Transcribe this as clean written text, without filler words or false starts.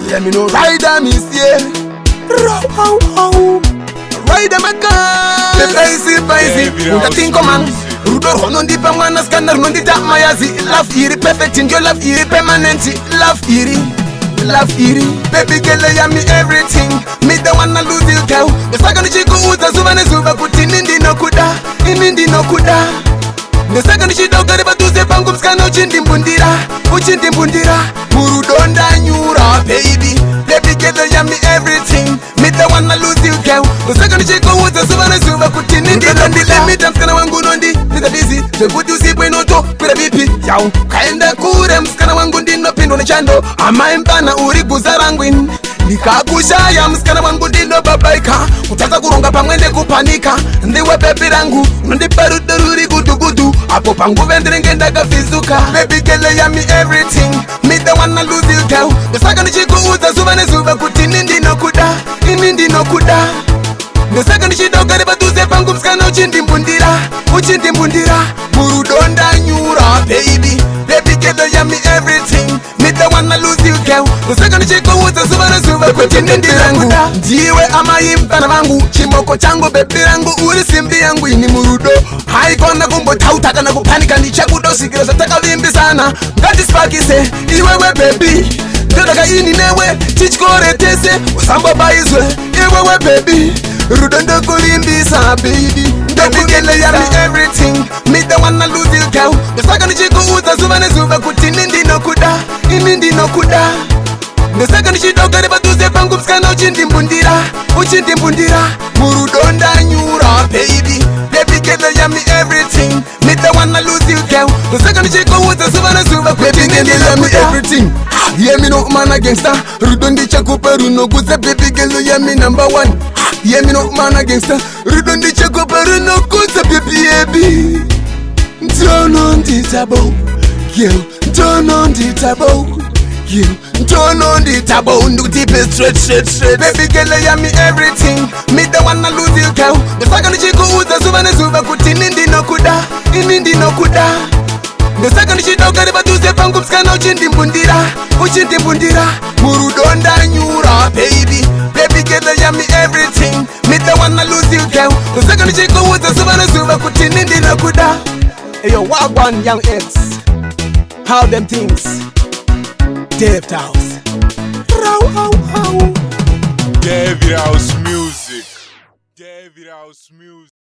Yeah, me no rider miss yeah. Rider maka. The paisi. Utatinko man. Rudo hono ndipa mwana scanner no ndita mayazi. Love iri perfect in your love iri permanent. Love iri. Baby girl ya me everything. Me the one I lose you girl. The second she go uza zuba ne zuba kuti nindi no kuda. The second she don't get to say pangu mskana uchindi mbundira. Murudo ndanyura baby. Baby girl ya me everything. Me the one I lose you girl. The second she go uza zuba ne zuba kuti nindi no kuda. Me the mskana wangu nondi. Mr. Busy. The good you see when auto put a bipi. Yao. Kaenda kure mskana wangu ndino pindo ne chando. Ama impana uri guzarangwin. Nikakushaya mskana wangu ndino babaika. Utaza kuronga pamwende kupanika. Ndiwe baby rangu. Nondipa rudururi gudu. Apo pangu vendrenge ndaga fizuka. Baby girl ya me everything. Me the one I lose you girl. The second she go uza zuba ne zuba kuti nindi no kuda. The second she don't get to say pangu mskana uchindi mbundira. Murudo ndanyura baby. Baby girl ya me everything. Me the one I lose you girl. The second she go uza zuba ne zuba kuti nindi no kuda. Jiwe ama impana vangu. Chimoko changu baby rangu. Uri simbi yangu ini murudo. Haikona kumbo tautaka na kupanika ni chakudo sikira sataka vimbi sana. Ngati spakise iwewe baby. Ndodaka ini newe chichkore tese usamba baizwe iwewe baby. Rudo ndoko limbisa baby. Baby girl ya me everything. Me the one I lose you girl. The second she go uza zuba ne zuba kuti nindi no kuda. The second she don't get to say pangu mskana uchindi mbundira. Murudo ndanyura baby. Baby girl ya me everything. Me the one I lose you girl. The second she go uza zuba ne zuba kuti nindi no kuda. Everything. Yeah me no man against her. Rudo ndicha kuperu no guze baby girl ya me number one. Yeah me no man against her. Rudo ndicha kuperu no guze baby. Turn on the table, girl. Turn on the table, girl. Turn on the table, no deep straight. Baby girl ya me everything. Me the one I lose you girl. The second she go uza zuba ne zuba kuti nindi no kuda. The second she don't get to say pangu mskana uchindi mbundira. Murudo ndanyura baby. Baby girl ya me everything. Me the one I lose you girl. The second she go uza zuba ne zuba kuti nindi no kuda. Hey yo, wagwan young X. How them things? David House. David House music.